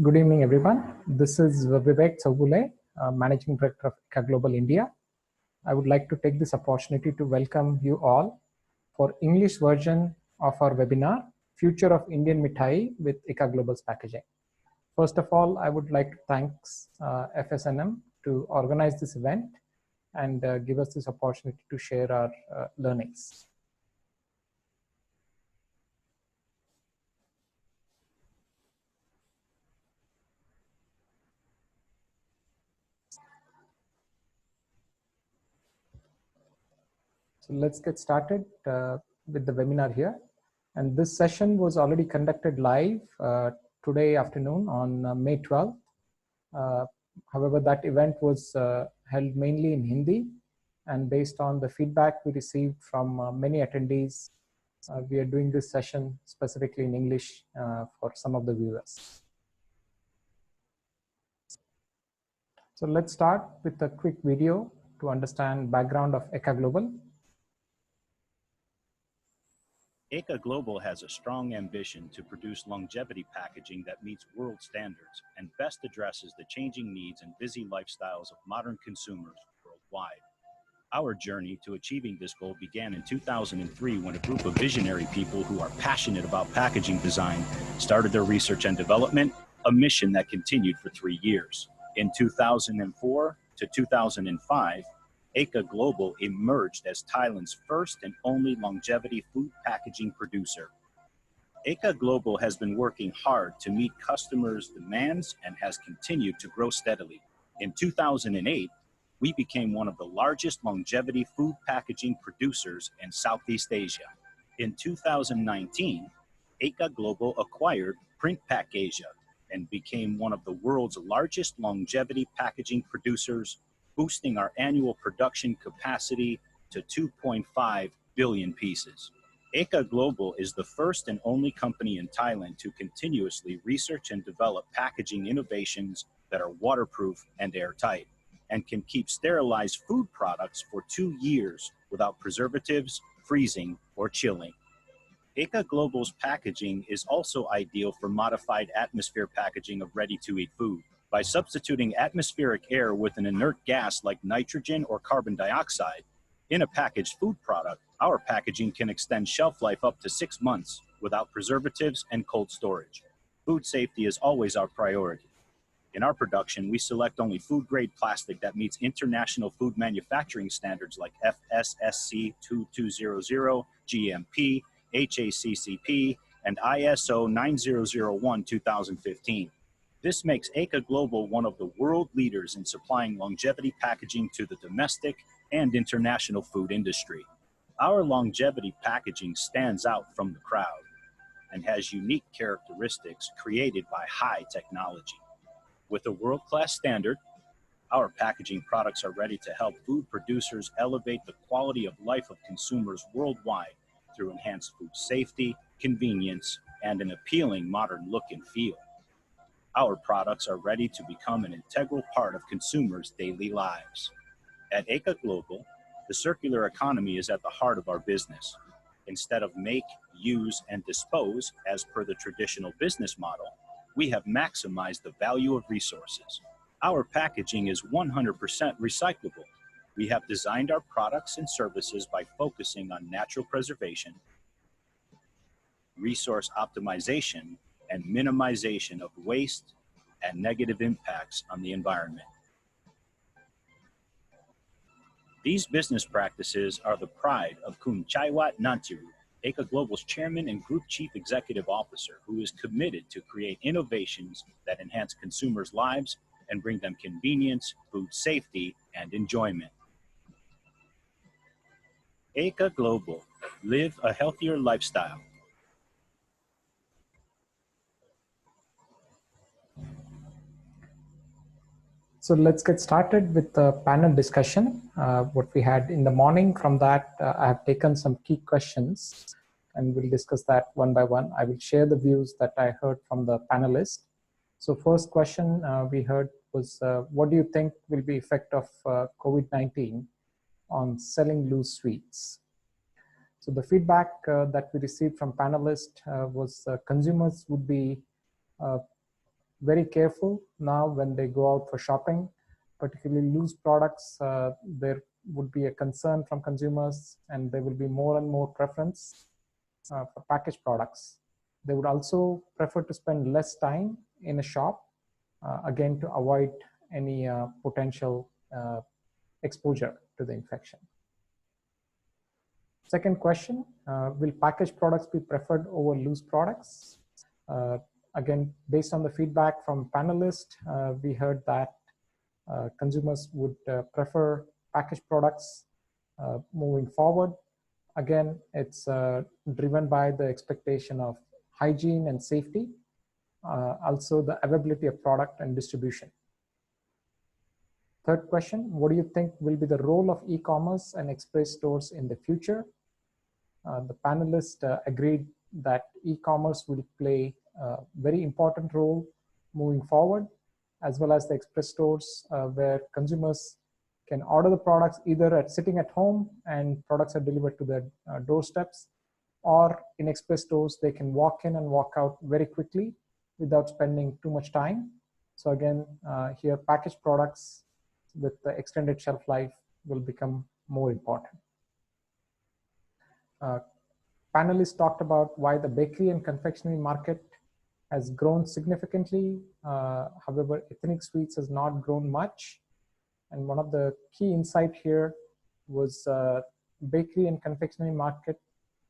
Good evening, everyone. This is Vivek Chaubule, Managing Director of ICA Global India. I would like to take this opportunity to welcome you all for English version of our webinar, Future of Indian Mithai with ICA Global's Packaging. First of all, I would like to thank FSNM to organize this event and give us this opportunity to share our learnings. So let's get started with the webinar here. And this session was already conducted live today afternoon on May 12th. However, that event was held mainly in Hindi, and based on the feedback we received from many attendees, we are doing this session specifically in English for some of the viewers. So let's start with a quick video to understand background of ICA Global. ICA Global has a strong ambition to produce longevity packaging that meets world standards and best addresses the changing needs and busy lifestyles of modern consumers worldwide. Our journey to achieving this goal began in 2003 when a group of visionary people who are passionate about packaging design started their research and development, a mission that continued for 3 years. In 2004 to 2005, ICA Global emerged as Thailand's first and only longevity food packaging producer. ICA Global has been working hard to meet customers' demands and has continued to grow steadily. In 2008, we became one of the largest longevity food packaging producers in Southeast Asia. In 2019, ICA Global acquired Printpak Asia and became one of the world's largest longevity packaging producers, boosting our annual production capacity to 2.5 billion pieces. ICA Global is the first and only company in Thailand to continuously research and develop packaging innovations that are waterproof and airtight, and can keep sterilized food products for 2 years without preservatives, freezing, or chilling. ICA Global's packaging is also ideal for modified atmosphere packaging of ready-to-eat food. By substituting atmospheric air with an inert gas like nitrogen or carbon dioxide in a packaged food product, our packaging can extend shelf life up to 6 months without preservatives and cold storage. Food safety is always our priority. In our production, we select only food-grade plastic that meets international food manufacturing standards like FSSC 2200, GMP, HACCP, and ISO 9001-2015. This makes ICA Global one of the world leaders in supplying longevity packaging to the domestic and international food industry. Our longevity packaging stands out from the crowd and has unique characteristics created by high technology. With a world-class standard, our packaging products are ready to help food producers elevate the quality of life of consumers worldwide through enhanced food safety, convenience, and an appealing modern look and feel. Our products are ready to become an integral part of consumers' daily lives. At ICA Global, the circular economy is at the heart of our business. Instead of make, use, and dispose as per the traditional business model, we have maximized the value of resources. Our packaging is 100% recyclable. We have designed our products and services by focusing on natural preservation, resource optimization, and minimization of waste and negative impacts on the environment. These business practices are the pride of Khun Chaiwat Nantiru, ICA Global's chairman and group chief executive officer, who is committed to create innovations that enhance consumers' lives and bring them convenience, food safety, and enjoyment. ICA Global, live a healthier lifestyle. So let's get started with the panel discussion. What we had in the morning, from that I have taken some key questions and we'll discuss that one by one. I will share the views that I heard from the panelists. So first question we heard was, what do you think will be effect of COVID-19 on selling loose sweets? So the feedback that we received from panelists was consumers would be very careful now when they go out for shopping, particularly loose products. There would be a concern from consumers, and there will be more and more preference for packaged products. They would also prefer to spend less time in a shop, again, to avoid any potential exposure to the infection. Second question, will packaged products be preferred over loose products? Again, based on the feedback from panelists, we heard that consumers would prefer packaged products moving forward. Again, it's driven by the expectation of hygiene and safety, also the availability of product and distribution. Third question, what do you think will be the role of e-commerce and express stores in the future? The panelists agreed that e-commerce will play a very important role moving forward, as well as the express stores where consumers can order the products either sitting at home and products are delivered to their doorsteps, or in express stores, they can walk in and walk out very quickly without spending too much time. So again, here packaged products with the extended shelf life will become more important. Panelists talked about why the bakery and confectionery market has grown significantly. However, ethnic sweets has not grown much. And one of the key insight here was bakery and confectionery market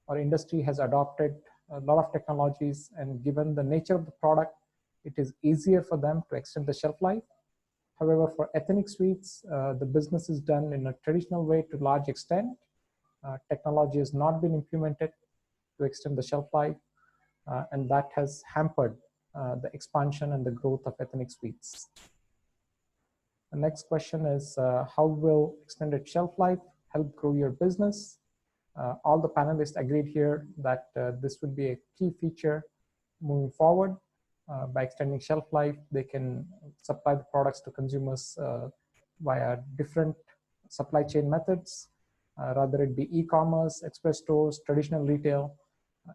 or industry has adopted a lot of technologies, and given the nature of the product, it is easier for them to extend the shelf life. However, for ethnic sweets, the business is done in a traditional way to large extent. Technology has not been implemented to extend the shelf life, and that has hampered the expansion and the growth of ethnic sweets. The next question is, how will extended shelf life help grow your business? All the panelists agreed here that this would be a key feature moving forward. By extending shelf life, they can supply the products to consumers via different supply chain methods, rather it be e-commerce, express stores, traditional retail.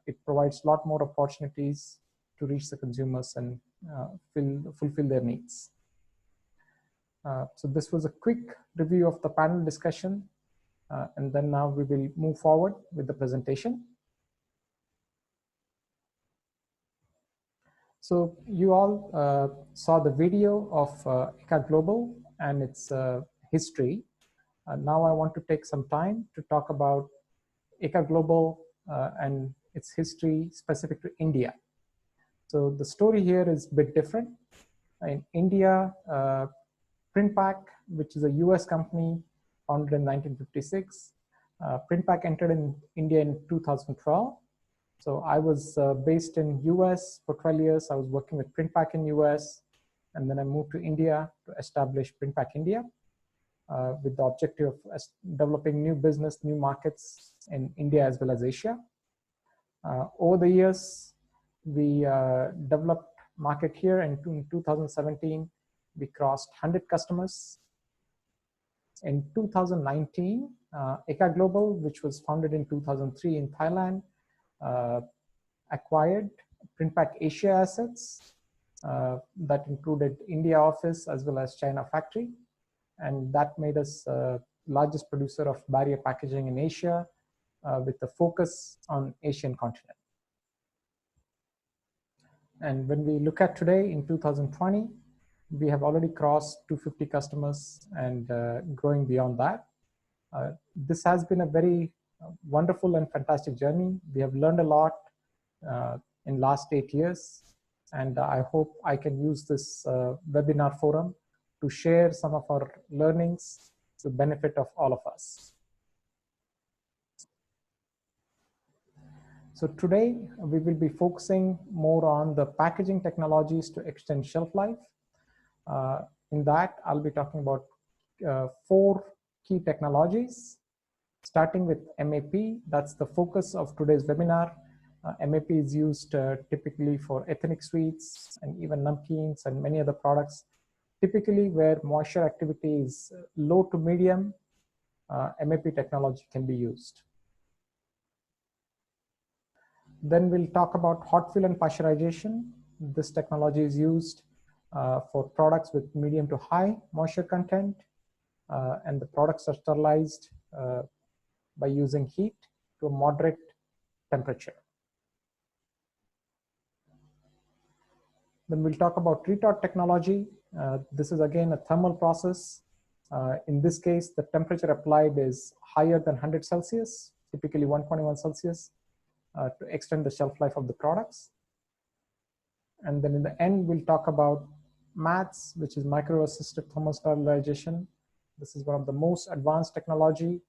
It provides a lot more opportunities to reach the consumers and fulfill their needs. So this was a quick review of the panel discussion, and then now we will move forward with the presentation. So you all saw the video of ECA Global and its history. Now I want to take some time to talk about ECA Global and its history specific to India. So the story here is a bit different. In India, Printpak, which is a US company founded in 1956, Printpak entered in India in 2012. So I was based in US for 12 years. I was working with Printpak in US, and then I moved to India to establish Printpak India with the objective of developing new business, new markets in India as well as Asia. Over the years, we developed market here, and in 2017, we crossed 100 customers. In 2019, ECA Global, which was founded in 2003 in Thailand, acquired Printpak Asia assets that included India office as well as China factory. And that made us largest producer of barrier packaging in Asia with the focus on Asian continent. And when we look at today in 2020, we have already crossed 250 customers and growing beyond that. This has been a very wonderful and fantastic journey. We have learned a lot in last 8 years, and I hope I can use this webinar forum to share some of our learnings to benefit of all of us. So today we will be focusing more on the packaging technologies to extend shelf life. In that, I'll be talking about 4 key technologies, starting with MAP. That's the focus of today's webinar. MAP is used typically for ethnic sweets and even namkeens and many other products. Typically where moisture activity is low to medium, MAP technology can be used. Then we'll talk about hot fill and pasteurization. This technology is used for products with medium to high moisture content, and the products are sterilized by using heat to a moderate temperature. Then we'll talk about retort technology. This is again a thermal process. In this case, the temperature applied is higher than 100 Celsius, typically 121 Celsius, to extend the shelf life of the products. And then in the end, we'll talk about MATS, which is micro-assisted thermal sterilization. This is one of the most advanced technology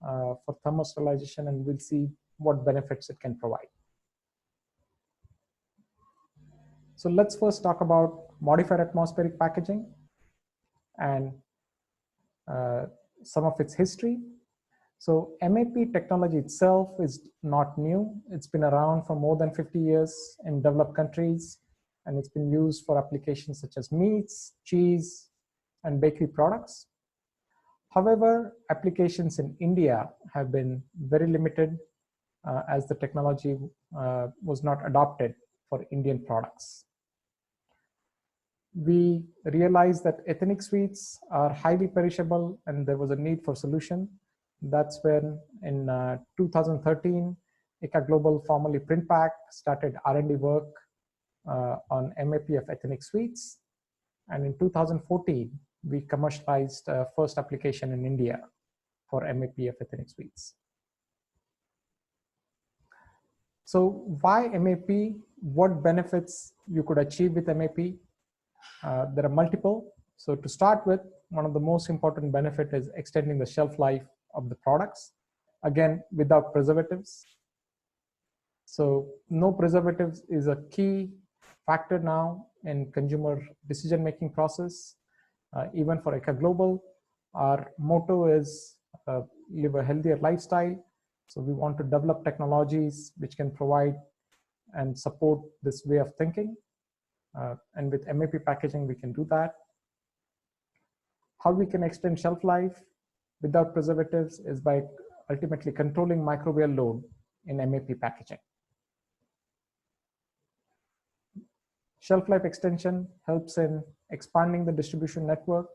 for thermal sterilization, and we'll see what benefits it can provide. So let's first talk about modified atmospheric packaging and some of its history. So MAP technology itself is not new. It's been around for more than 50 years in developed countries, and it's been used for applications such as meats, cheese, and bakery products. However, applications in India have been very limited as the technology was not adopted for Indian products. We realized that ethnic sweets are highly perishable and there was a need for solution. That's when in 2013, ICA Global, formerly Printpack, started R&D work on MAP of ethnic sweets. And in 2014, we commercialized first application in India for MAP of ethnic sweets. So why MAP? What benefits you could achieve with MAP? There are multiple. So to start with, one of the most important benefit is extending the shelf life of the products, again, without preservatives. So no preservatives is a key factor now in consumer decision-making process. Even for ICA Global, our motto is live a healthier lifestyle. So we want to develop technologies which can provide and support this way of thinking. And with MAP packaging, we can do that. How we can extend shelf life without preservatives is by ultimately controlling microbial load in MAP packaging. Shelf life extension helps in expanding the distribution network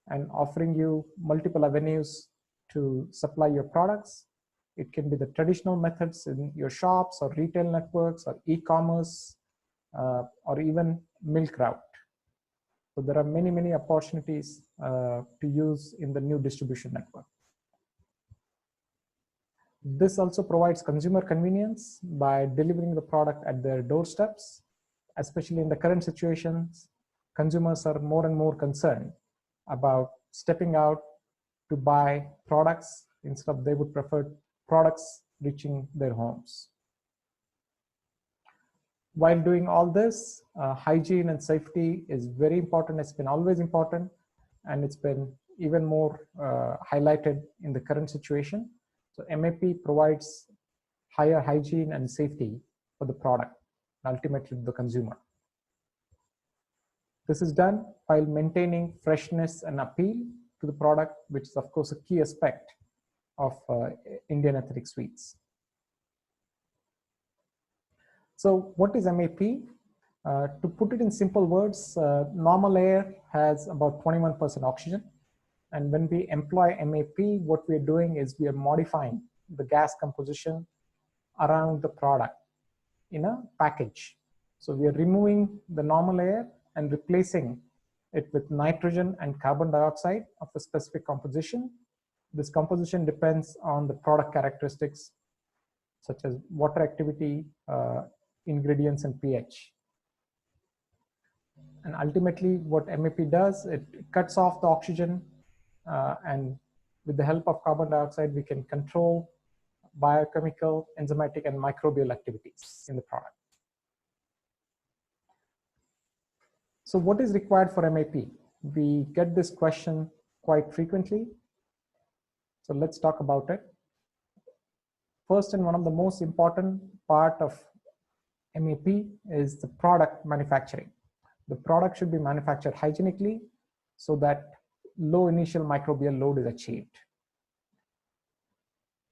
and offering you multiple avenues to supply your products. It can be the traditional methods in your shops or retail networks or e-commerce or even milk route. So there are many, many opportunities to use in the new distribution network. This also provides consumer convenience by delivering the product at their doorsteps. Especially in the current situations, consumers are more and more concerned about stepping out to buy products. Instead, they would prefer products reaching their homes. While doing all this, hygiene and safety is very important. It's been always important, and it's been even more highlighted in the current situation. So MAP provides higher hygiene and safety for the product, ultimately the consumer. This is done while maintaining freshness and appeal to the product, which is of course a key aspect of Indian ethnic sweets. So what is MAP? To put it in simple words, normal air has about 21% oxygen. And when we employ MAP, what we're doing is we are modifying the gas composition around the product in a package. So we are removing the normal air and replacing it with nitrogen and carbon dioxide of a specific composition. This composition depends on the product characteristics such as water activity, ingredients, and pH. And ultimately what MAP does, it cuts off the oxygen and with the help of carbon dioxide, we can control biochemical, enzymatic, and microbial activities in the product. So what is required for MAP? We get this question quite frequently. So let's talk about it. First, and one of the most important part of MAP is the product manufacturing. The product should be manufactured hygienically so that low initial microbial load is achieved.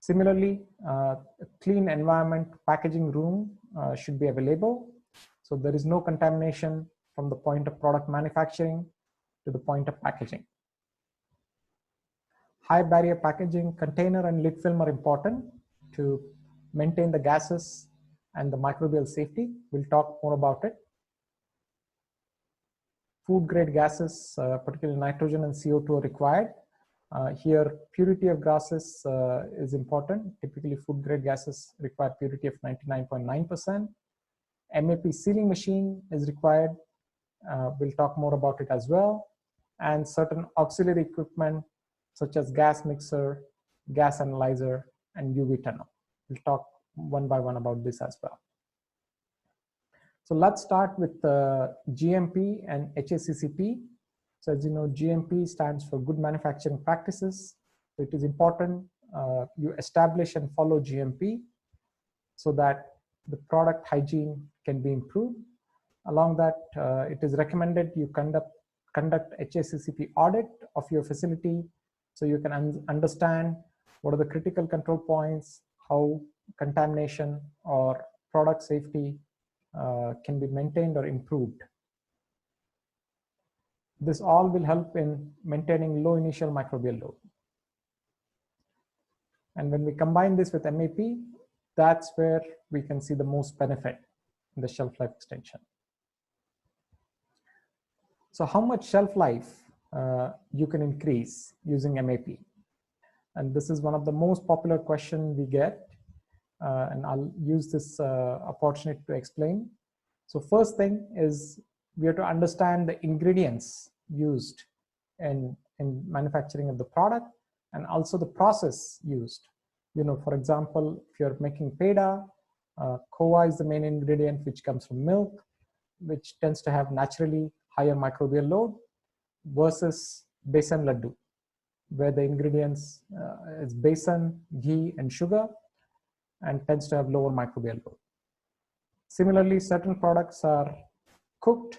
Similarly, a clean environment packaging room should be available. So there is no contamination from the point of product manufacturing to the point of packaging. High barrier packaging, container and lid film are important to maintain the gases and the microbial safety. We'll talk more about it. Food grade gases, particularly nitrogen and CO2 are required. Here, purity of gases is important. Typically, food grade gases require purity of 99.9%. MAP sealing machine is required. We'll talk more about it as well. And certain auxiliary equipment such as gas mixer, gas analyzer, and UV tunnel. We'll talk one by one about this as well. So let's start with GMP and HACCP. So as you know, GMP stands for Good Manufacturing Practices. So it is important you establish and follow GMP so that the product hygiene can be improved. Along that, it is recommended you conduct HACCP audit of your facility so you can understand what are the critical control points, how contamination or product safety can be maintained or improved. This all will help in maintaining low initial microbial load. And when we combine this with MAP, that's where we can see the most benefit in the shelf life extension. So how much shelf life you can increase using MAP? And this is one of the most popular questions we get. And I'll use this opportunity to explain. So first thing is we have to understand the ingredients used in manufacturing of the product and also the process used. You know, for example, if you're making peda, COA is the main ingredient which comes from milk, which tends to have naturally higher microbial load versus besan laddu, where the ingredients is besan, ghee, and sugar, and tends to have lower microbial load. Similarly, certain products are cooked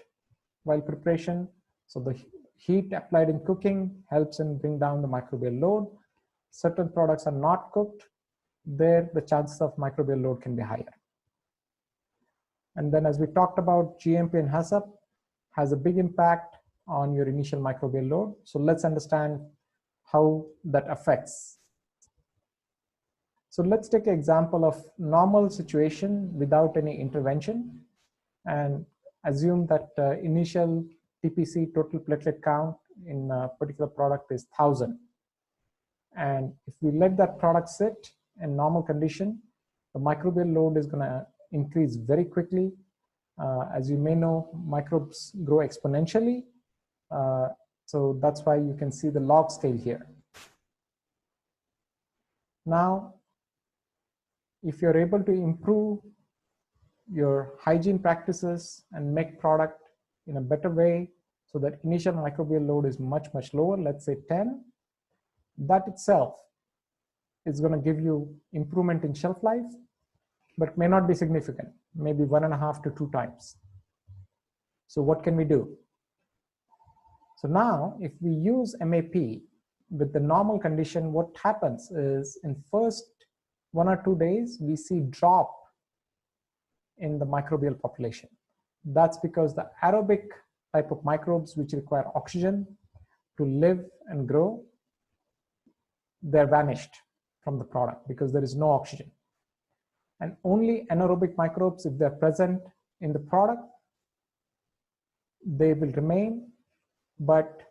while preparation, so the heat applied in cooking helps in bring down the microbial load. Certain products are not cooked, there the chances of microbial load can be higher. And then as we talked about, GMP and HACCP has a big impact on your initial microbial load. So let's understand how that affects. So let's take an example of normal situation without any intervention and assume that initial TPC, total platelet count, in a particular product is 1,000. And if we let that product sit in normal condition, the microbial load is going to increase very quickly. As you may know, microbes grow exponentially. So that's why you can see the log scale here. Now, if you're able to improve your hygiene practices and make product in a better way so that initial microbial load is much, much lower, let's say 10, that itself is going to give you improvement in shelf life, but may not be significant, maybe 1.5 to 2 times. So what can we do? So now if we use MAP with the normal condition, what happens is in first 1 or 2 days, we see drop in the microbial population. That's because the aerobic type of microbes which require oxygen to live and grow, they're vanished from the product because there is no oxygen. And only anaerobic microbes, if they're present in the product, they will remain, but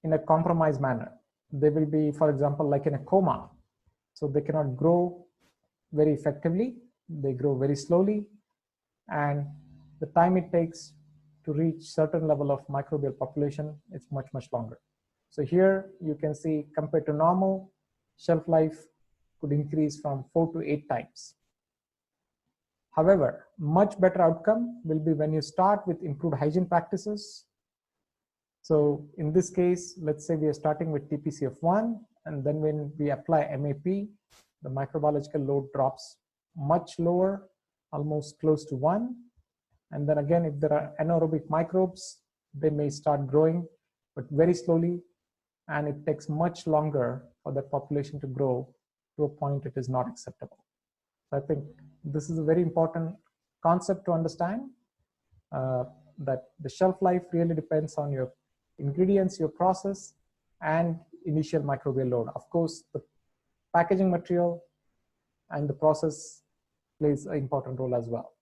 in a compromised manner. They will be, for example, like in a coma. So they cannot grow very effectively. They grow very slowly. And the time it takes to reach certain level of microbial population, it's much, much longer. So here you can see compared to normal, shelf life could increase from 4 to 8 times. However, much better outcome will be when you start with improved hygiene practices. So in this case, let's say we are starting with TPC of 1, and then when we apply MAP, the microbiological load drops much lower, almost close to 1. And then again, if there are anaerobic microbes, they may start growing, but very slowly, and it takes much longer for that population to grow to a point it is not acceptable. So I think this is a very important concept to understand. that the shelf life really depends on your ingredients, your process, and initial microbial load. Of course, the packaging material and the process plays an important role as well.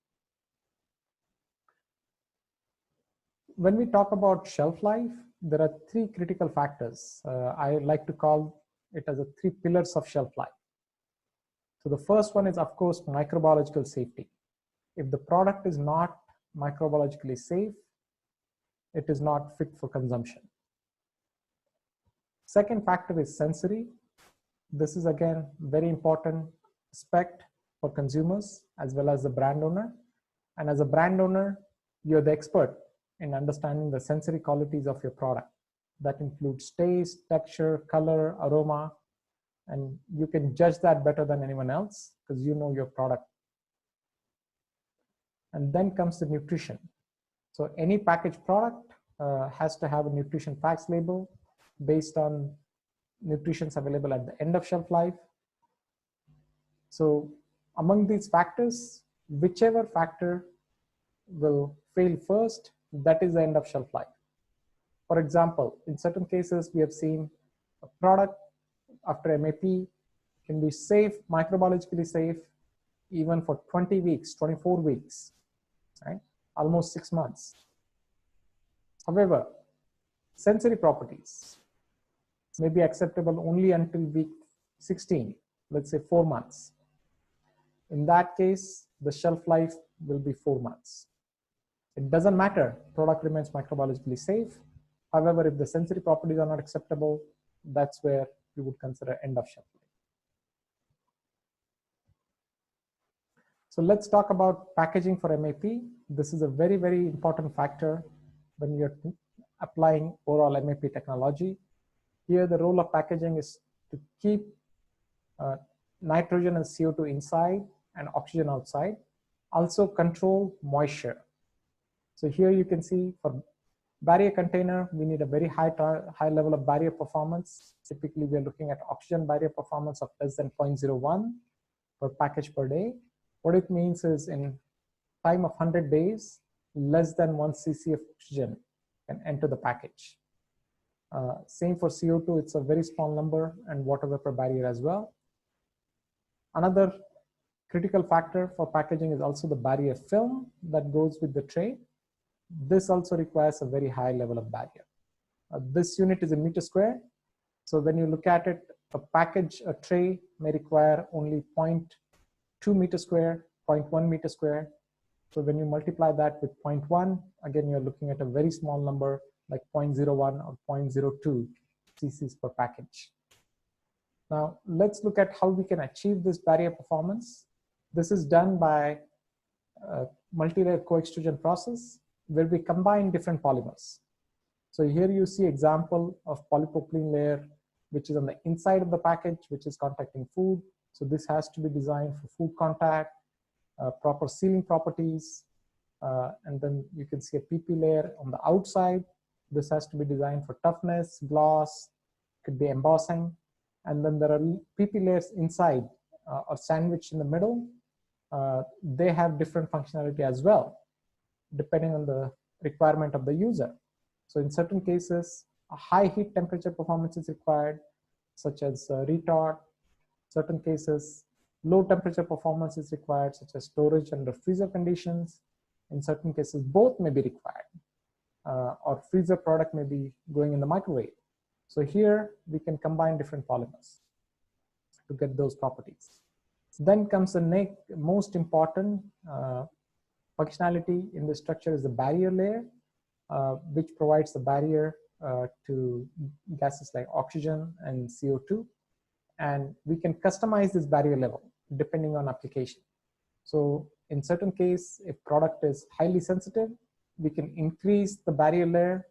When we talk about shelf life, there are three critical factors. I like to call it as the three pillars of shelf life. So the first one is, of course, microbiological safety. If the product is not microbiologically safe, it is not fit for consumption. Second factor is sensory. This is again very important aspect for consumers as well as the brand owner. And as a brand owner, you're the expert in understanding the sensory qualities of your product. That includes taste, texture, color, aroma, and you can judge that better than anyone else because you know your product. And then comes the nutrition. So any packaged product has to have a nutrition facts label based on nutrients available at the end of shelf life. So among these factors, whichever factor will fail first, that is the end of shelf life. For example, in certain cases, we have seen a product after MAP can be safe, microbiologically safe, even for 20 weeks, 24 weeks, right? Almost 6 months. However, sensory properties may be acceptable only until week 16, let's say 4 months. In that case, the shelf life will be 4 months. It doesn't matter, product remains microbiologically safe. However, if the sensory properties are not acceptable, that's where you would consider end of shelf life. So let's talk about packaging for MAP. This is a very, very important factor when you're applying overall MAP technology. Here, the role of packaging is to keep nitrogen and CO2 inside and oxygen outside. Also control moisture. So here you can see for barrier container, we need a very high level of barrier performance. Typically, we are looking at oxygen barrier performance of less than 0.01 per package per day. What it means is in time of 100 days, less than 1 cc of oxygen can enter the package. Same for CO2, it's a very small number, and water vapor barrier as well. Another critical factor for packaging is also the barrier film that goes with the tray. This also requires a very high level of barrier. This unit is in meter square. So when you look at it, a tray may require only 0.2 meter square, 0.1 meter square. So when you multiply that with 0.1, again, you're looking at a very small number like 0.01 or 0.02 cc's per package. Now, let's look at how we can achieve this barrier performance. This is done by a multi-layer co-extrusion process where we combine different polymers. So here you see example of polypropylene layer, which is on the inside of the package, which is contacting food. So this has to be designed for food contact, proper sealing properties. And then you can see a PP layer on the outside. This has to be designed for toughness, gloss, could be embossing. And then there are PP layers inside or sandwiched in the middle. They have different functionality as well, depending on the requirement of the user. So in certain cases, a high heat temperature performance is required, such as retort. Certain cases, low temperature performance is required, such as storage under freezer conditions. In certain cases, both may be required, or freezer product may be going in the microwave. So here we can combine different polymers to get those properties. Then comes the most important functionality in the structure is the barrier layer, which provides the barrier to gases like oxygen and CO2. And we can customize this barrier level depending on application. So in certain case, if product is highly sensitive, we can increase the barrier layer.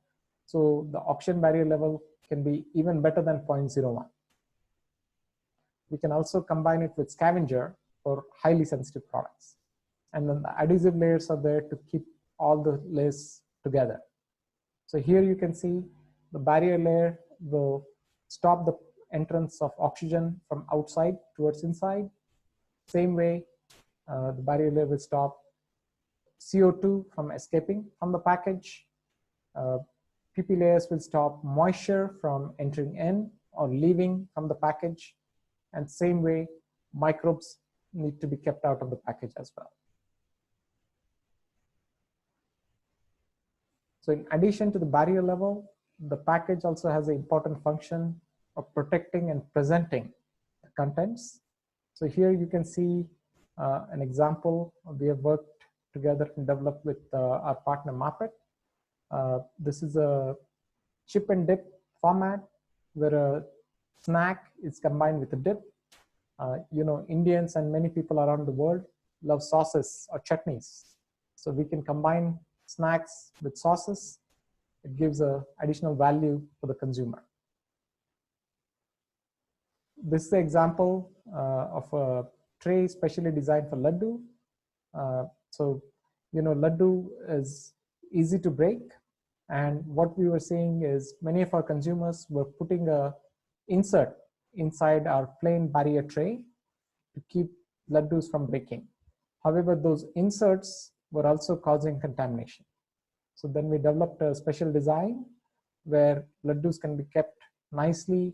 So the oxygen barrier level can be even better than 0.01. We can also combine it with scavenger for highly sensitive products. And then the adhesive layers are there to keep all the layers together. So here you can see the barrier layer will stop the entrance of oxygen from outside towards inside. Same way, the barrier layer will stop CO2 from escaping from the package. PP layers will stop moisture from entering in or leaving from the package. And same way, microbes need to be kept out of the package as well. So in addition to the barrier level, the package also has an important function of protecting and presenting the contents. So here you can see an example. We have worked together and developed with our partner Marpet. This is a chip and dip format where a snack is combined with a dip. You know, Indians and many people around the world love sauces or chutneys. So we can combine snacks with sauces. It gives a additional value for the consumer. This is an example of a tray specially designed for laddu. So, you know, laddu is easy to break. And what we were seeing is many of our consumers were putting a insert inside our plain barrier tray to keep laddus from breaking. However, those inserts were also causing contamination. So then we developed a special design where laddus can be kept nicely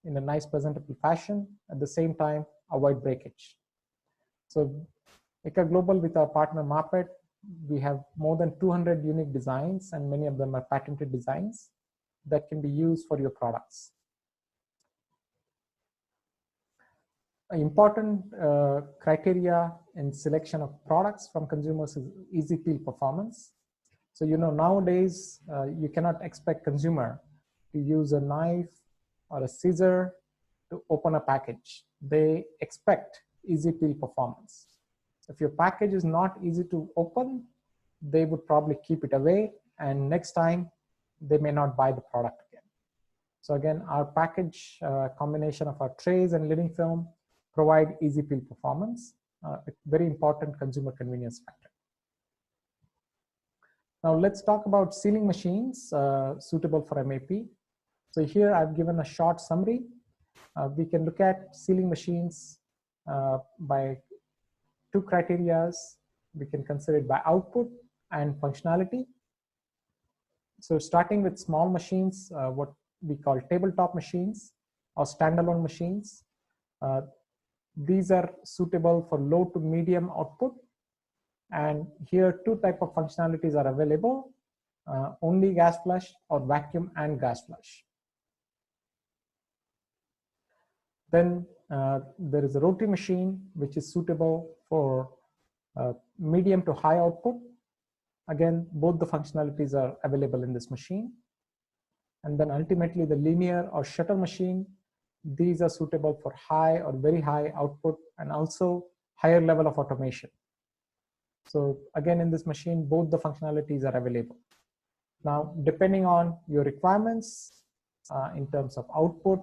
in a nice presentable fashion, at the same time avoid breakage. So Eka Global, with our partner Marpet, we have more than 200 unique designs, and many of them are patented designs that can be used for your products. An important criteria in selection of products from consumers is easy peel performance. So, you know, nowadays you cannot expect consumer to use a knife or a scissor to open a package. They expect easy peel performance. If your package is not easy to open, they would probably keep it away, and next time they may not buy the product again. So again, our package combination of our trays and living film provide easy peel performance, a very important consumer convenience factor. Now let's talk about sealing machines suitable for MAP. So here I've given a short summary. We can look at sealing machines by two criteria. We can consider it by output and functionality. So starting with small machines, what we call tabletop machines or standalone machines. These are suitable for low to medium output. And here two types of functionalities are available, only gas flush or vacuum and gas flush. Then there is a rotary machine, which is suitable for medium to high output. Again, both the functionalities are available in this machine. And then ultimately the linear or shutter machine, these are suitable for high or very high output and also higher level of automation. So again, in this machine, both the functionalities are available. Now, depending on your requirements in terms of output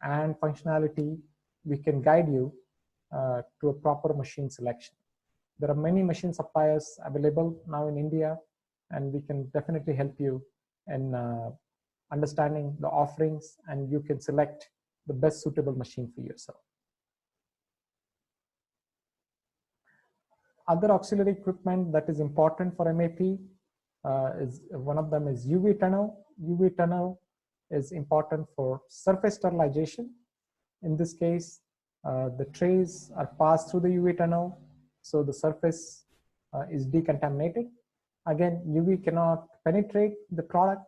and functionality, we can guide you to a proper machine selection. There are many machine suppliers available now in India, and we can definitely help you in understanding the offerings, and you can select the best suitable machine for yourself. Other auxiliary equipment that is important for MAP is one of them is UV tunnel. UV tunnel is important for surface sterilization. In this case, the trays are passed through the UV tunnel, so the surface is decontaminated. Again, UV cannot penetrate the product.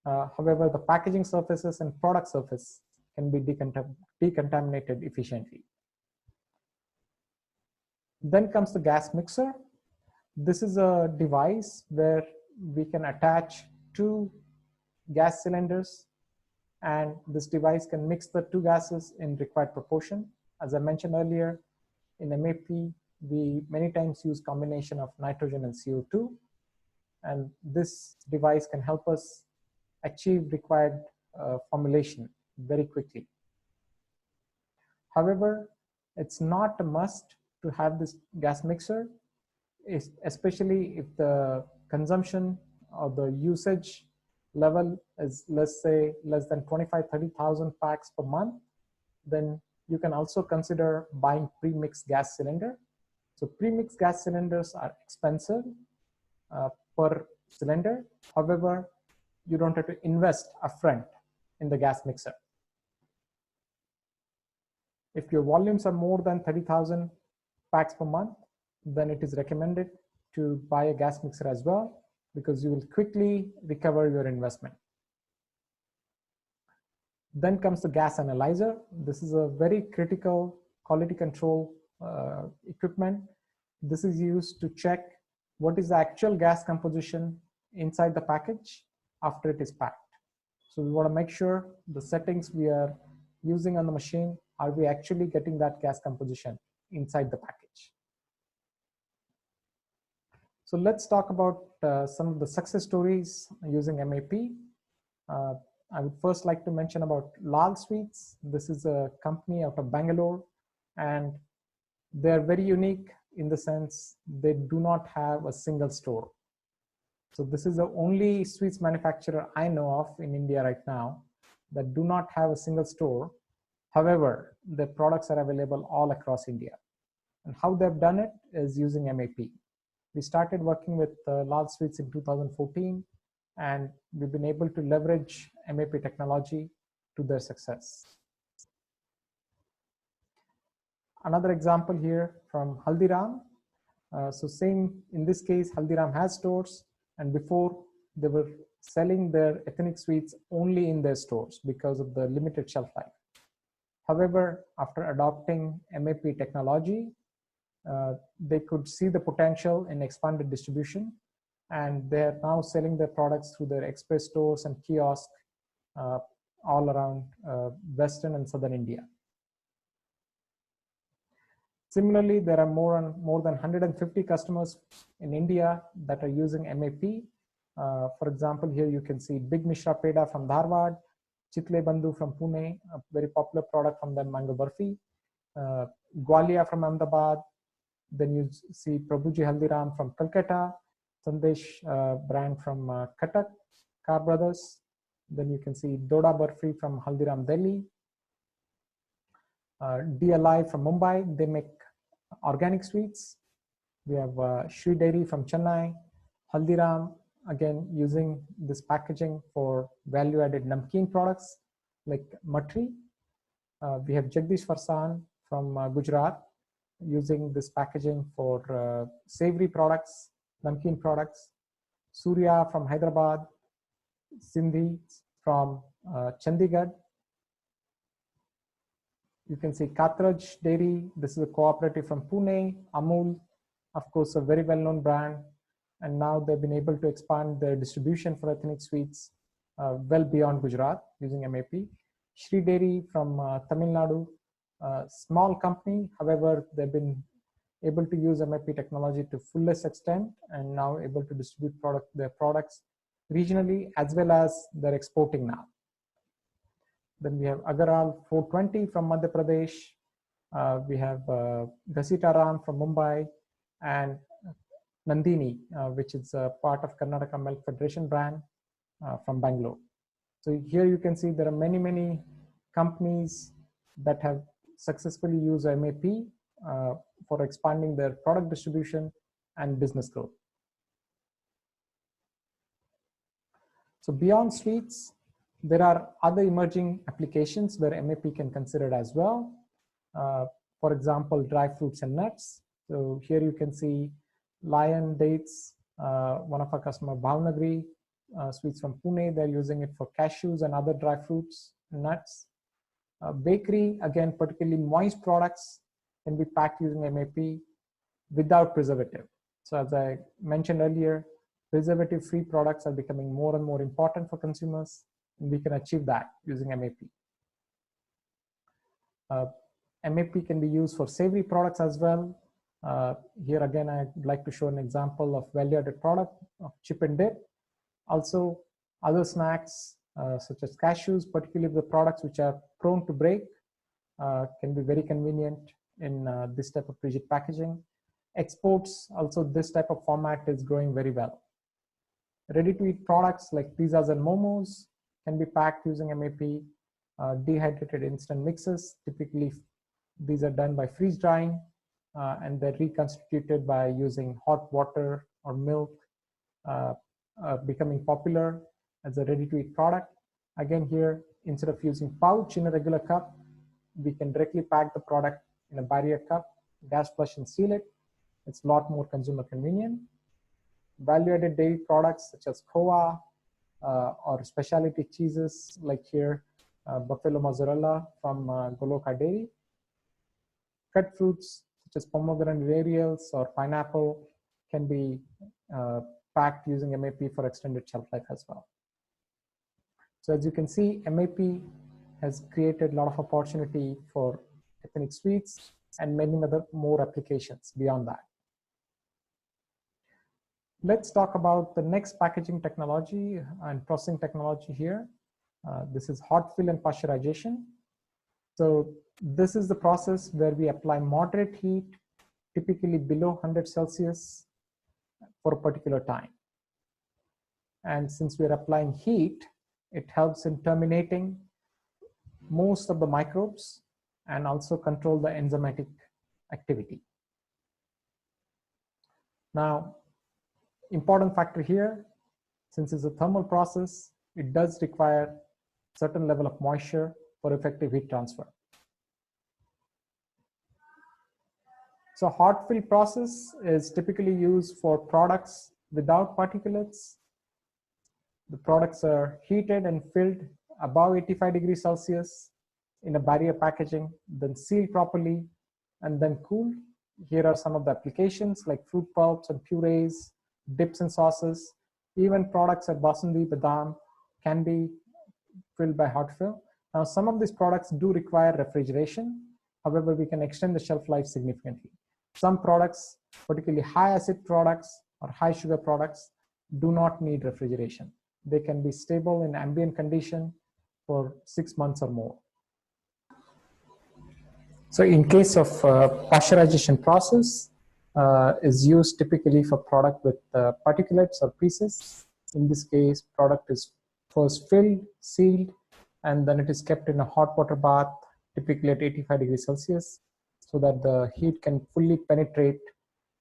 However, the packaging surfaces and product surface can be decontaminated efficiently. Then comes the gas mixer. This is a device where we can attach two gas cylinders, and this device can mix the two gases in required proportion. As I mentioned earlier, in MAP, we many times use combination of nitrogen and CO2, and this device can help us achieve required formulation very quickly. However, it's not a must to have this gas mixer, especially if the consumption or the usage level is, let's say, less than 25-30,000 packs per month. Then you can also consider buying pre-mixed gas cylinder. So pre-mixed gas cylinders are expensive, per cylinder. However, you don't have to invest upfront in the gas mixer. If your volumes are more than 30,000 packs per month, then it is recommended to buy a gas mixer as well, because you will quickly recover your investment. Then comes the gas analyzer. This is a very critical quality control equipment. This is used to check what is the actual gas composition inside the package after it is packed. So we want to make sure the settings we are using on the machine, are we actually getting that gas composition inside the package? So let's talk about some of the success stories using MAP. I would first like to mention about Lal Sweets. This is a company out of Bangalore, and they're very unique in the sense they do not have a single store. So this is the only sweets manufacturer I know of in India right now that do not have a single store. However, their products are available all across India. And how they've done it is using MAP. We started working with Lal Sweets in 2014, and we've been able to leverage MAP technology to their success. Another example here from Haldiram. So same, in this case, Haldiram has stores, and before they were selling their ethnic sweets only in their stores because of the limited shelf life. However, after adopting MAP technology, they could see the potential in expanded distribution, and they're now selling their products through their express stores and kiosks all around Western and Southern India. Similarly, there are more than 150 customers in India that are using MAP. For example, here you can see Big Mishra Peda from Dharwad, Chitle Bandhu from Pune, a very popular product from them, Mango Barfi, Gwalia from Ahmedabad. Then you see Prabhuji Haldiram from Calcutta, Sandesh brand from Cuttack, Car Brothers. Then you can see Doda Barfi from Haldiram, Delhi. DLI from Mumbai, they make organic sweets. We have Shri Dairy from Chennai, Haldiram, again using this packaging for value-added namkeen products like Matri. We have Jagdish Farsan from Gujarat, using this packaging for savory products, namkeen products. Surya from Hyderabad, Sindhi from Chandigarh. You can see Katraj Dairy. This is a cooperative from Pune. Amul, of course, a very well-known brand. And now they've been able to expand their distribution for ethnic sweets well beyond Gujarat using MAP. Shri Dairy from Tamil Nadu, small company. However, they've been able to use MAP technology to fullest extent and now able to distribute their products regionally, as well as they're exporting now. Then we have Agaral 420 from Madhya Pradesh. We have Gasitaram from Mumbai, and Nandini, which is a part of Karnataka Milk Federation brand from Bangalore. So here you can see there are many, many companies that have successfully used MAP for expanding their product distribution and business growth. So beyond sweets, there are other emerging applications where MAP can consider as well. For example, dry fruits and nuts. So here you can see Lion Dates, one of our customers, Bhavnagri Sweets from Pune. They're using it for cashews and other dry fruits and nuts. Bakery, again, particularly moist products, can be packed using MAP without preservative. So as I mentioned earlier, preservative-free products are becoming more and more important for consumers, and we can achieve that using MAP. MAP can be used for savory products as well. Here again, I'd like to show an example of value-added product of chip and dip. Also, other snacks such as cashews, particularly the products which are prone to break, can be very convenient in this type of rigid packaging. Exports, also this type of format is growing very well. Ready-to-eat products like pizzas and momos can be packed using MAP. Dehydrated instant mixes, typically these are done by freeze drying, and they're reconstituted by using hot water or milk becoming popular as a ready-to-eat product. Again, here, instead of using pouch in a regular cup, we can directly pack the product in a barrier cup, gas flush and seal it. It's a lot more consumer convenient. Value-added dairy products such as Koa or specialty cheeses like here, buffalo mozzarella from Goloka Dairy. Cut fruits such as pomegranate cereals or pineapple can be packed using MAP for extended shelf life as well. So as you can see, MAP has created a lot of opportunity for ethnic sweets and many other more applications beyond that. Let's talk about the next packaging technology and processing technology here. This is hot fill and pasteurization. So this is the process where we apply moderate heat, typically below 100 Celsius for a particular time. And since we're applying heat, it helps in terminating most of the microbes and also control the enzymatic activity. Now, important factor here, since it's a thermal process, it does require certain level of moisture for effective heat transfer. So hot fill process is typically used for products without particulates. The products are heated and filled above 85 degrees Celsius in a barrier packaging, then sealed properly and then cooled. Here are some of the applications like fruit pulps and purees, dips and sauces. Even products at Basundi Badam can be filled by hot fill. Now, some of these products do require refrigeration. However, we can extend the shelf life significantly. Some products, particularly high acid products or high sugar products, do not need refrigeration. They can be stable in ambient condition for 6 months or more. So in case of pasteurization process is used typically for product with particulates or pieces. In this case, product is first filled, sealed, and then it is kept in a hot water bath, typically at 85 degrees Celsius, so that the heat can fully penetrate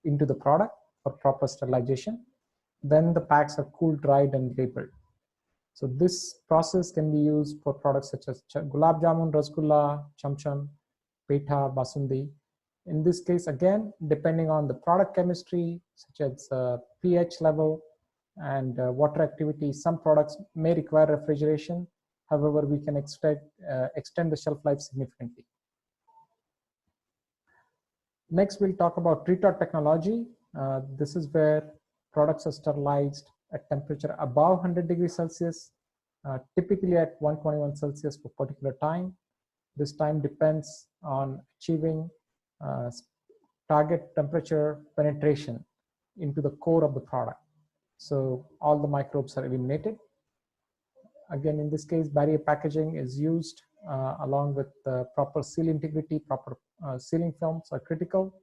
into the product for proper sterilization. Then the packs are cooled, dried, and labeled. So this process can be used for products such as gulab jamun, rasgulla, cham cham, petha, basundi. In this case, again, depending on the product chemistry, such as pH level and water activity, some products may require refrigeration. However, we can extend the shelf life significantly. Next, we'll talk about retort technology. This is where products are sterilized at temperature above 100 degrees Celsius, typically at 121 Celsius for a particular time. This time depends on achieving target temperature penetration into the core of the product. So all the microbes are eliminated. Again, in this case, barrier packaging is used along with proper seal integrity, proper sealing films are critical.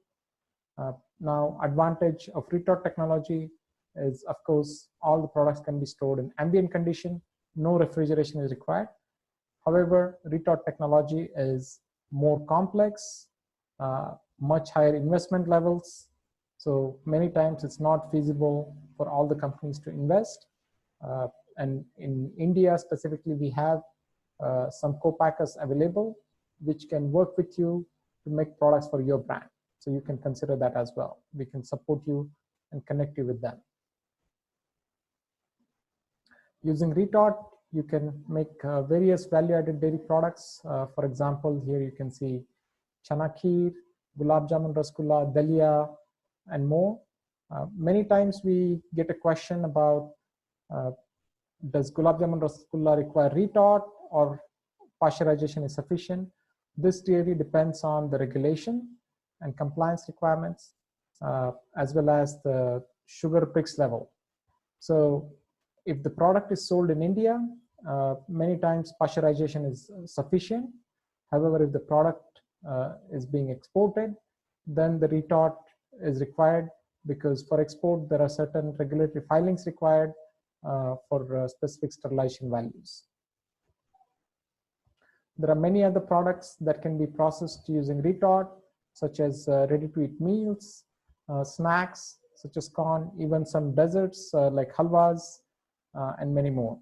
Now, advantage of retort technology is, of course, all the products can be stored in ambient condition. No refrigeration is required. However, retort technology is more complex, much higher investment levels. So many times it's not feasible for all the companies to invest. And in India specifically, we have some co-packers available, which can work with you to make products for your brand. So you can consider that as well. We can support you and connect you with them. Using retort, you can make various value-added dairy products. For example, here you can see chana kheer, gulab jamun, rasgulla, dalia, and more. Many times we get a question about does gulab jamun rasgulla require retort or pasteurization is sufficient? This really depends on the regulation and compliance requirements, as well as the sugar Brix level. So if the product is sold in India, many times pasteurization is sufficient. However, if the product is being exported, then the retort is required, because for export, there are certain regulatory filings required for specific sterilization values. There are many other products that can be processed using retort, such as ready-to-eat meals, snacks, such as corn, even some desserts like halwas, and many more.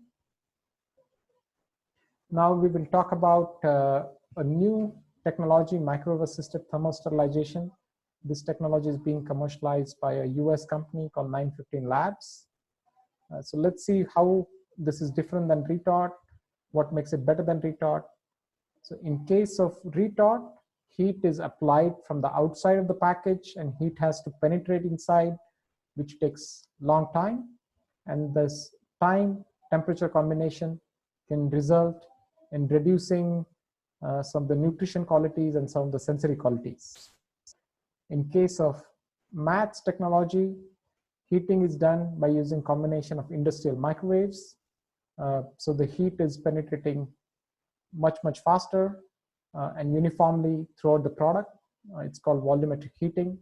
Now we will talk about a new technology, microwave assisted thermal sterilization. This technology is being commercialized by a US company called 915 Labs. So let's see how this is different than retort, what makes it better than retort. So in case of retort, heat is applied from the outside of the package and heat has to penetrate inside, which takes long time. And this time temperature combination can result in reducing some of the nutrition qualities and some of the sensory qualities. In case of MATS technology, heating is done by using combination of industrial microwaves. So the heat is penetrating much faster and uniformly throughout the product. It's called volumetric heating.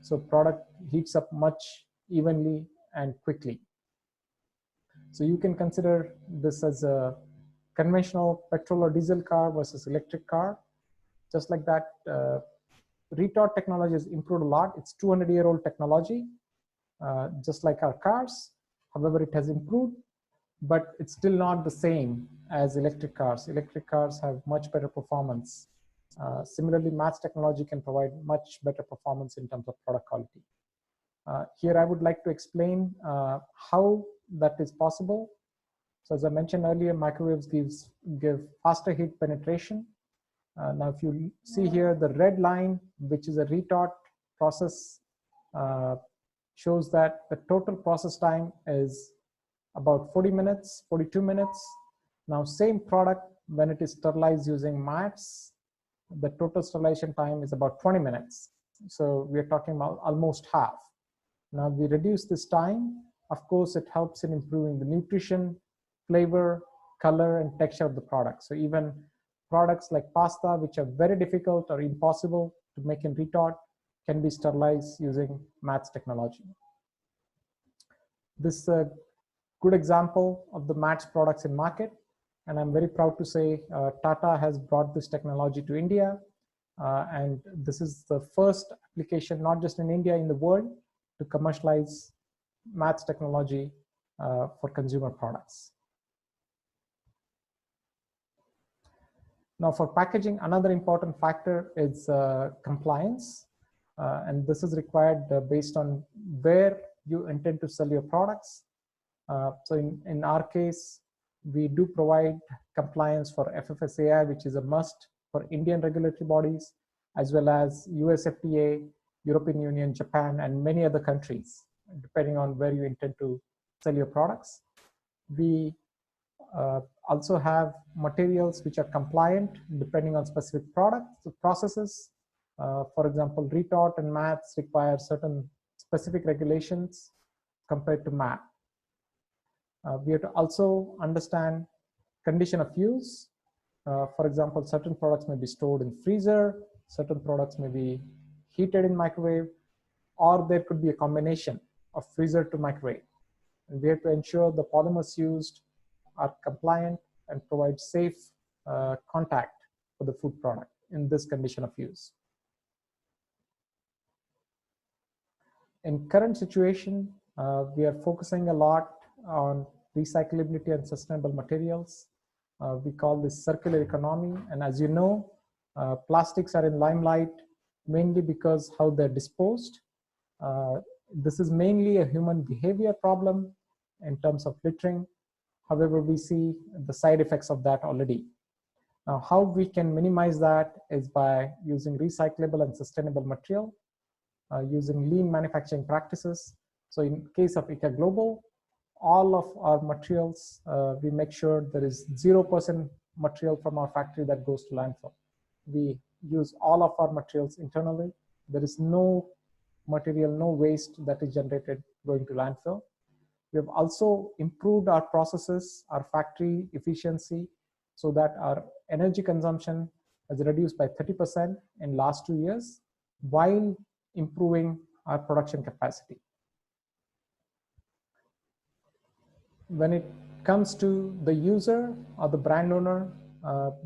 So product heats up much evenly and quickly. So you can consider this as a conventional petrol or diesel car versus electric car. Just like that, retort technology has improved a lot. It's 200-year-old technology, just like our cars. However, it has improved, but it's still not the same as electric cars. Electric cars have much better performance. Similarly, MATS technology can provide much better performance in terms of product quality. Here I would like to explain how that is possible. So as I mentioned earlier, microwaves give faster heat penetration. Now if you see here, the red line, which is a retort process, shows that the total process time is about 40 minutes, 42 minutes. Now same product, when it is sterilized using MATS, the total sterilization time is about 20 minutes. So we are talking about almost half. Now we reduce this time. Of course, it helps in improving the nutrition, flavor, color, and texture of the product. So even products like pasta, which are very difficult or impossible to make in retort, can be sterilized using MATS technology. This is a good example of the MATS products in market. And I'm very proud to say Tata has brought this technology to India. And this is the first application, not just in India, in the world, to commercialize MATS technology for consumer products. Now for packaging, another important factor is compliance. And this is required based on where you intend to sell your products. So in our case, we do provide compliance for FFSAI, which is a must for Indian regulatory bodies, as well as US FDA, European Union, Japan, and many other countries, depending on where you intend to sell your products. We also have materials which are compliant depending on specific products, processes. For example, retort and MATS require certain specific regulations compared to MAP. We have to also understand condition of use. For example, certain products may be stored in freezer, certain products may be heated in microwave, or there could be a combination of freezer to microwave. And we have to ensure the polymers used are compliant and provide safe contact for the food product in this condition of use. In current situation, we are focusing a lot on recyclability and sustainable materials. We call this circular economy. And as you know, plastics are in limelight mainly because how they're disposed. This is mainly a human behavior problem in terms of littering. However, we see the side effects of that already. Now, how we can minimize that is by using recyclable and sustainable material, using lean manufacturing practices. So in case of ICA Global, all of our materials, we make sure there is 0% material from our factory that goes to landfill. We use all of our materials internally. There is no material, no waste that is generated going to landfill. We have also improved our processes, our factory efficiency, so that our energy consumption has reduced by 30% in last 2 years, while improving our production capacity. When it comes to the user or the brand owner,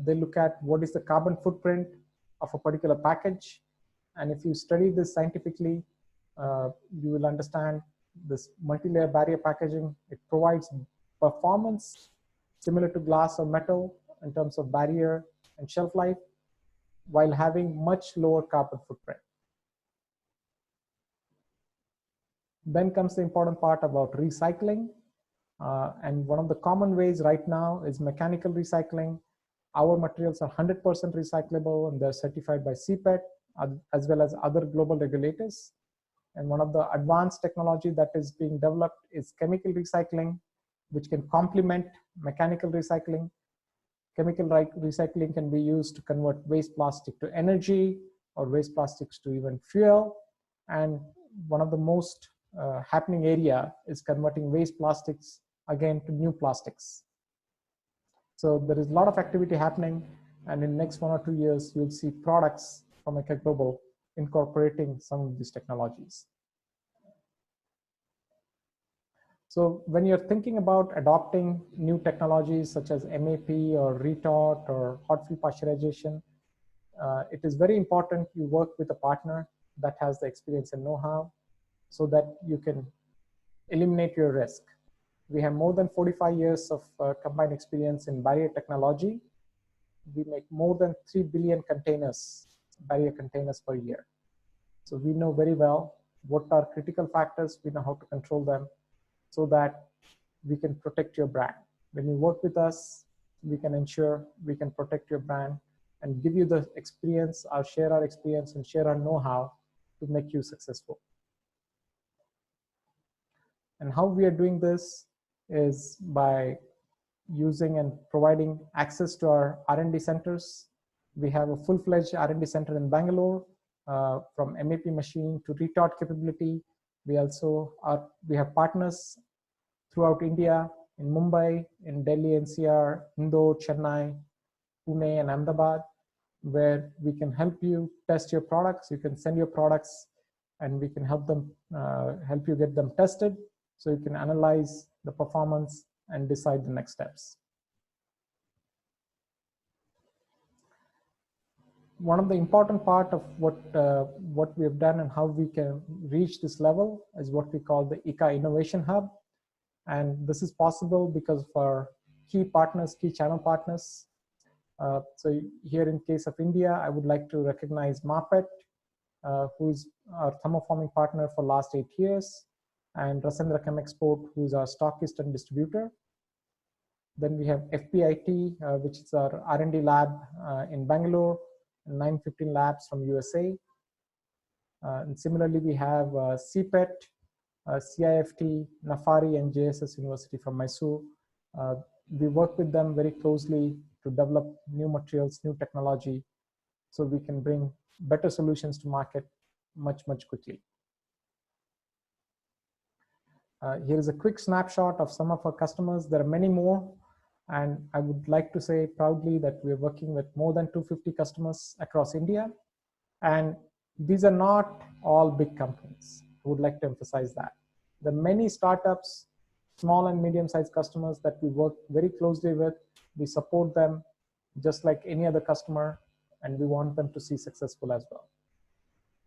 they look at what is the carbon footprint of a particular package. And if you study this scientifically, you will understand this multi-layer barrier packaging. It provides performance similar to glass or metal in terms of barrier and shelf life, while having much lower carbon footprint. Then comes the important part about recycling. And one of the common ways right now is mechanical recycling. Our materials are 100% recyclable, and they're certified by CPET, as well as other global regulators. And one of the advanced technology that is being developed is chemical recycling, which can complement mechanical recycling. Chemical recycling can be used to convert waste plastic to energy, or waste plastics to even fuel. And one of the most happening area is converting waste plastics again to new plastics. So there is a lot of activity happening, and in the next 1 or 2 years, you'll see products from Eka Global incorporating some of these technologies. So when you're thinking about adopting new technologies such as MAP or retort or hot fill pasteurization, it is very important you work with a partner that has the experience and know-how, so that you can eliminate your risk. We have more than 45 years of combined experience in barrier technology. We make more than 3 billion containers, barrier containers per year. So we know very well what are critical factors, we know how to control them, so that we can protect your brand. When you work with us, we can ensure we can protect your brand and give you the experience, or share our experience and share our know-how to make you successful. And how we are doing this is by using and providing access to our R&D centers. We have a full-fledged R&D center in Bangalore, from MAP machine to retort capability. We also we have partners throughout India, in Mumbai, in Delhi, NCR, Indore, Chennai, Pune, and Ahmedabad, where we can help you test your products. You can send your products, and we can help you get them tested, so you can analyze the performance and decide the next steps. One of the important part of what we have done and how we can reach this level is what we call the Eka Innovation Hub. And this is possible because of our key partners, key channel partners. So here in case of India, I would like to recognize Mapet, who's our thermoforming partner for last 8 years, and Rasendra Chem Export, who's our stockist and distributor. Then we have FPIT, which is our R&D lab in Bangalore, and 915 labs from USA. And similarly, we have CPET, CIFT, Nafari, and JSS University from Mysore. We work with them very closely to develop new materials, new technology, so we can bring better solutions to market much quickly. Here is a quick snapshot of some of our customers. There are many more, and I would like to say proudly that we're working with more than 250 customers across India. And these are not all big companies. I would like to emphasize that. There are many startups, small and medium-sized customers that we work very closely with. We support them just like any other customer, and we want them to see successful as well.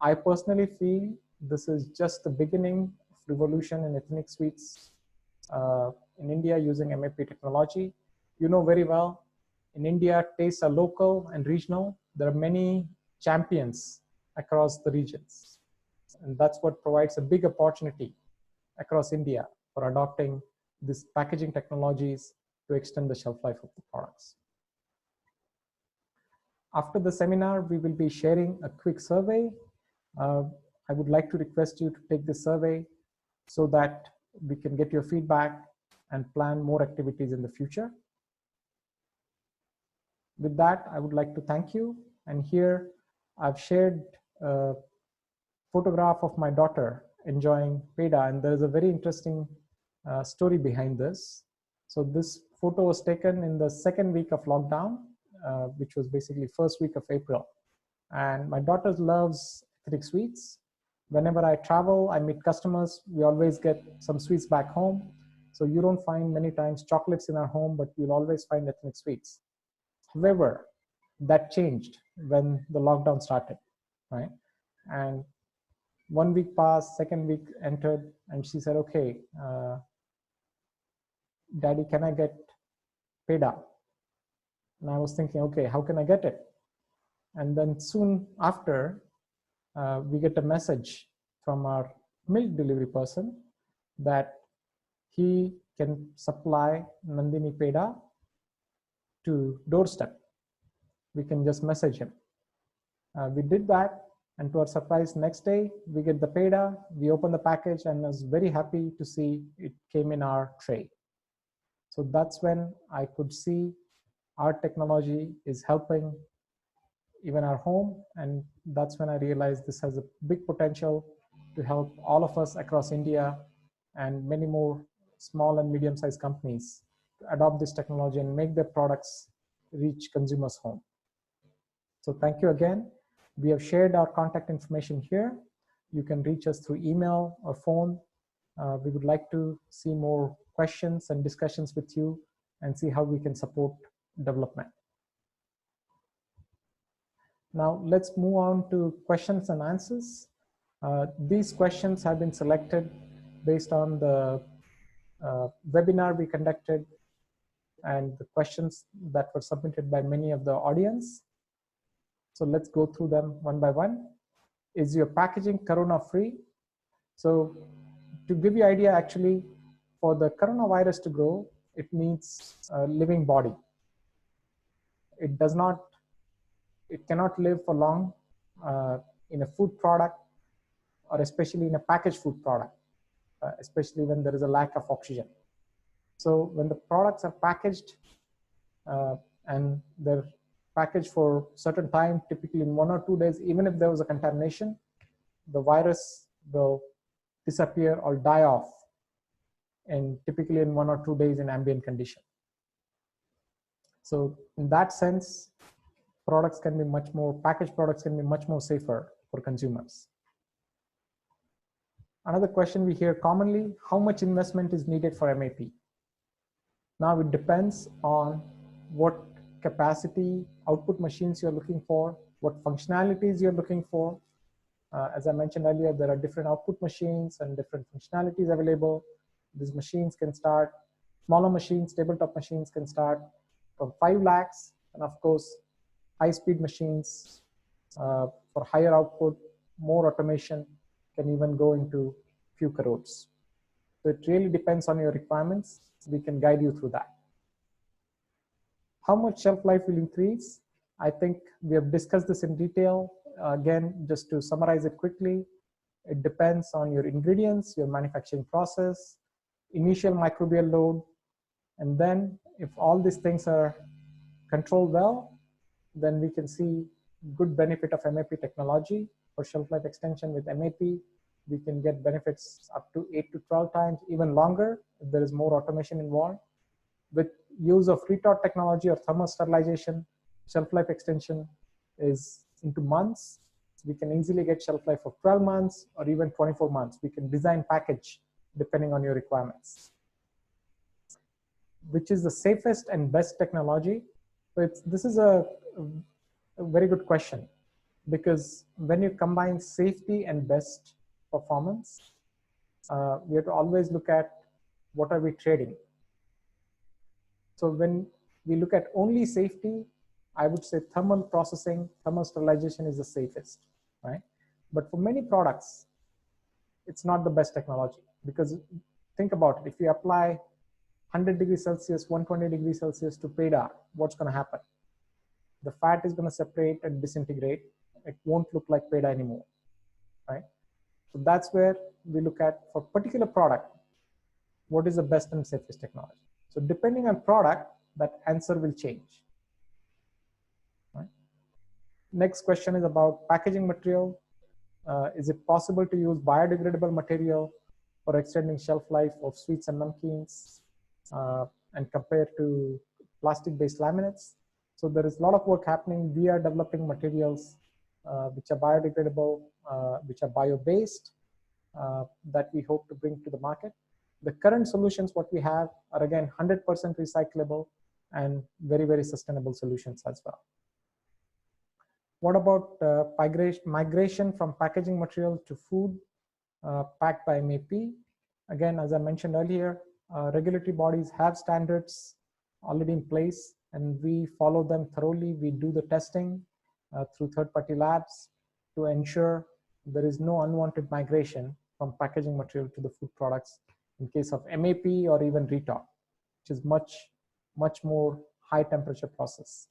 I personally feel this is just the beginning of revolution in ethnic sweets in India using MAP technology. You know very well, in India, tastes are local and regional. There are many champions across the regions. And that's what provides a big opportunity across India for adopting these packaging technologies to extend the shelf life of the products. After the seminar, we will be sharing a quick survey. I would like to request you to take this survey so that we can get your feedback and plan more activities in the future. With that, I would like to thank you. And here I've shared a photograph of my daughter enjoying peda, and there's a very interesting story behind this. So this photo was taken in the second week of lockdown, which was basically first week of April. And my daughter loves ethnic sweets. Whenever I travel, I meet customers, we always get some sweets back home. So you don't find many times chocolates in our home, but you'll always find ethnic sweets. However, that changed when the lockdown started, right? And 1 week passed, second week entered, and she said, okay, Daddy, can I get PEDA? And I was thinking, okay, how can I get it? And then soon after, we get a message from our milk delivery person that he can supply Nandini PEDA to doorstep. We can just message him. We did that, and to our surprise, next day we get the PEDA, we open the package, and I was very happy to see it came in our tray. So that's when I could see our technology is helping even our home, and that's when I realized this has a big potential to help all of us across India and many more small and medium-sized companies to adopt this technology and make their products reach consumers' home. So thank you again. We have shared our contact information here. You can reach us through email or phone. We would like to see more questions and discussions with you and see how we can support development. Now let's move on to questions and answers. These questions have been selected based on the webinar we conducted and the questions that were submitted by many of the audience. So let's go through them one by one. Is your packaging corona-free? So to give you an idea, actually, for the coronavirus to grow, it needs a living body. It cannot live for long in a food product, or especially in a packaged food product, especially when there is a lack of oxygen. So when the products are packaged and they're packaged for certain time, typically in 1 or 2 days, even if there was a contamination, the virus will disappear or die off, and typically in 1 or 2 days in ambient condition. So in that sense, packaged products can be much more safer for consumers. Another question we hear commonly, how much investment is needed for MAP? Now it depends on what capacity output machines you're looking for, what functionalities you're looking for. As I mentioned earlier, there are different output machines and different functionalities available. These machines can start, smaller machines, tabletop machines can start from 5 lakhs, and of course, high-speed machines for higher output, more automation can even go into few crores. So it really depends on your requirements. We can guide you through that. How much shelf life will increase? I think we have discussed this in detail. Again, just to summarize it quickly, it depends on your ingredients, your manufacturing process, initial microbial load, and then if all these things are controlled well, then we can see good benefit of MAP technology. For shelf life extension with MAP, we can get benefits up to 8 to 12 times, even longer if there is more automation involved. With use of retort technology or thermal sterilization, shelf life extension is into months. We can easily get shelf life of 12 months or even 24 months. We can design package depending on your requirements. Which is the safest and best technology? So this is a very good question, because when you combine safety and best performance, we have to always look at what are we trading. So when we look at only safety, I would say thermal processing, thermal sterilization is the safest, right? But for many products, it's not the best technology, because think about it, if you apply 100 degrees Celsius, 120 degrees Celsius to PEDA, what's going to happen? The fat is going to separate and disintegrate. It won't look like PEDA anymore, right? So that's where we look at, for particular product, what is the best and safest technology. So depending on product, that answer will change. Right? Next question is about packaging material. Is it possible to use biodegradable material for extending shelf life of sweets and namkeens and compared to plastic-based laminates? So there is a lot of work happening. We are developing materials which are biodegradable, which are bio-based, that we hope to bring to the market. The current solutions, what we have, are again 100% recyclable and very, very sustainable solutions as well. What about migration from packaging material to food packed by MAP? Again, as I mentioned earlier, regulatory bodies have standards already in place, and we follow them thoroughly. We do the testing through third-party labs to ensure there is no unwanted migration from packaging material to the food products in case of MAP or even RETOC, which is much more high temperature process.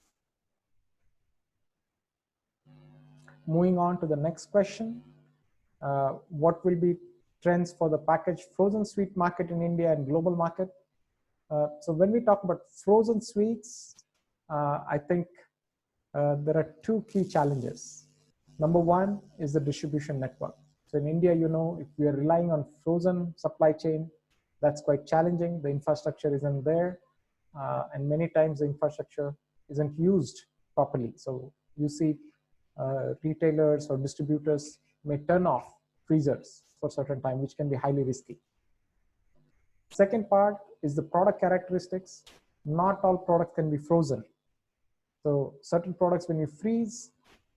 Moving on to the next question, what will be trends for the packaged frozen sweet market in India and global market? So when we talk about frozen sweets, I think there are two key challenges. Number one is the distribution network. So in India, you know, if we are relying on frozen supply chain, that's quite challenging. The infrastructure isn't there, and many times the infrastructure isn't used properly. So you see retailers or distributors may turn off freezers for certain time, which can be highly risky. Second part is the product characteristics. Not all products can be frozen. So certain products, when you freeze,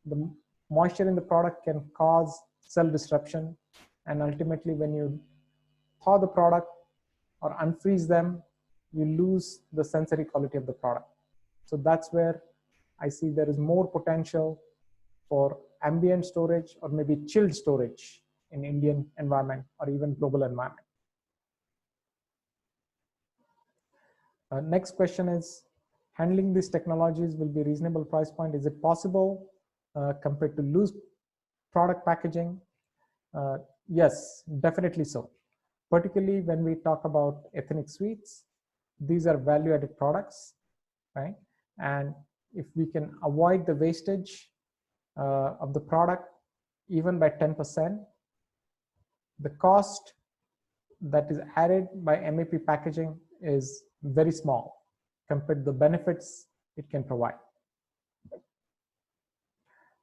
the moisture in the product can cause cell disruption. And ultimately, when you thaw the product or unfreeze them, you lose the sensory quality of the product. So that's where I see there is more potential for ambient storage or maybe chilled storage in Indian environment or even global environment. Next question is, handling these technologies will be reasonable price point. Is it possible compared to loose product packaging? Yes, definitely so. Particularly when we talk about ethnic sweets, these are value-added products, right? And if we can avoid the wastage of the product even by 10%, the cost that is added by MAP packaging is very small compared to the benefits it can provide.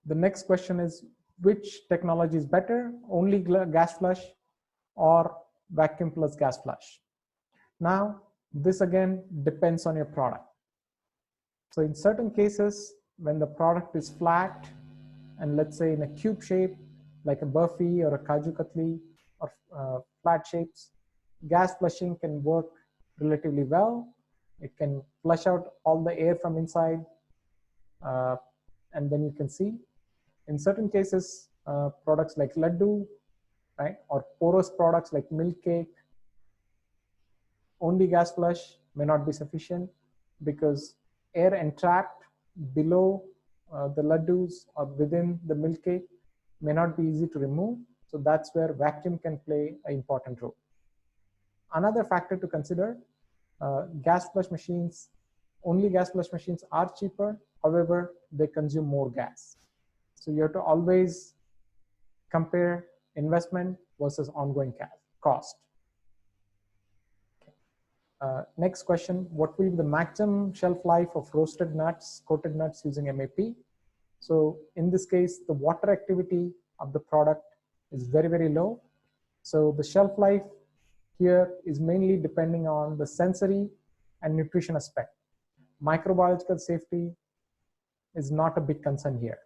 The next question is, which technology is better, only gas flush or vacuum plus gas flush? Now, this again depends on your product. So in certain cases, when the product is flat and let's say in a cube shape, like a burfi or a kaju katli or flat shapes, gas flushing can work relatively well. It can flush out all the air from inside, and then you can see. In certain cases, products like laddu, right, or porous products like milk cake, only gas flush may not be sufficient because air entrapped below the laddus or within the milk cake may not be easy to remove. So that's where vacuum can play an important role. Another factor to consider, gas flush machines, only gas flush machines are cheaper. However, they consume more gas. So you have to always compare investment versus ongoing cost. Next question, what will be the maximum shelf life of roasted nuts, coated nuts using MAP? So in this case, the water activity of the product is very, very low. So the shelf life here is mainly depending on the sensory and nutrition aspect. Microbiological safety is not a big concern here,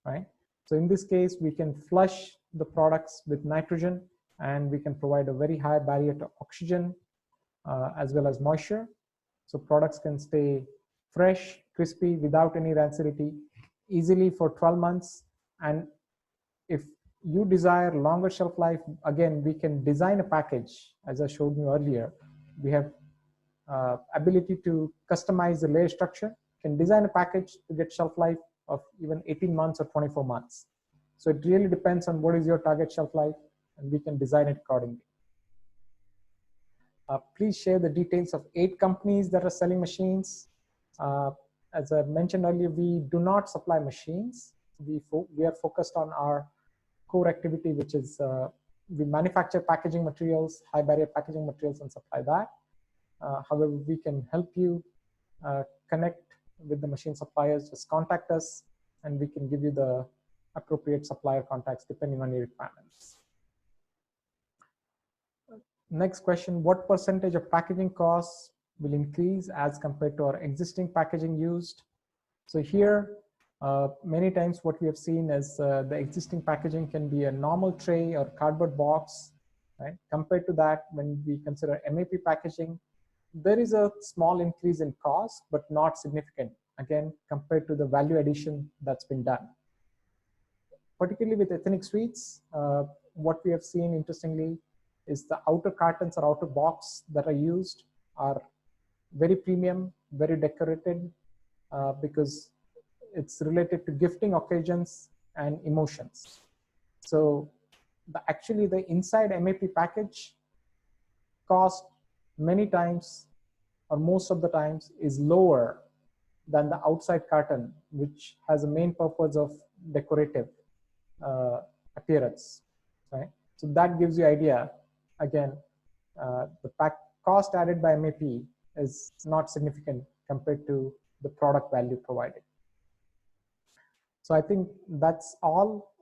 right? So in this case, we can flush the products with nitrogen and we can provide a very high barrier to oxygen as well as moisture. So products can stay fresh, crispy, without any rancidity, easily for 12 months. And if you desire longer shelf life, again, we can design a package, as I showed you earlier. We have ability to customize the layer structure, can design a package to get shelf life of even 18 months or 24 months. So it really depends on what is your target shelf life, and we can design it accordingly. Please share the details of 8 companies that are selling machines. As I mentioned earlier, we do not supply machines. We are focused on our core activity, which is we manufacture packaging materials, high barrier packaging materials, and supply that. However, we can help you connect with the machine suppliers. Just contact us and we can give you the appropriate supplier contacts depending on your requirements. Next question, what percentage of packaging costs will increase as compared to our existing packaging used? So here, Many times what we have seen is the existing packaging can be a normal tray or cardboard box, right? Compared to that, when we consider MAP packaging, there is a small increase in cost, but not significant, again, compared to the value addition that's been done. Particularly with ethnic sweets, what we have seen interestingly is the outer cartons or outer box that are used are very premium, very decorated, because it's related to gifting occasions and emotions. So actually the inside MAP package cost many times or most of the times is lower than the outside carton, which has a main purpose of decorative appearance, right? So that gives you idea. Again, the cost added by MAP is not significant compared to the product value provided. So I think that's all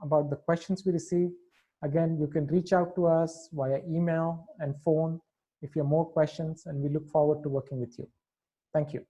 about the questions we received. Again, you can reach out to us via email and phone if you have more questions, and we look forward to working with you. Thank you.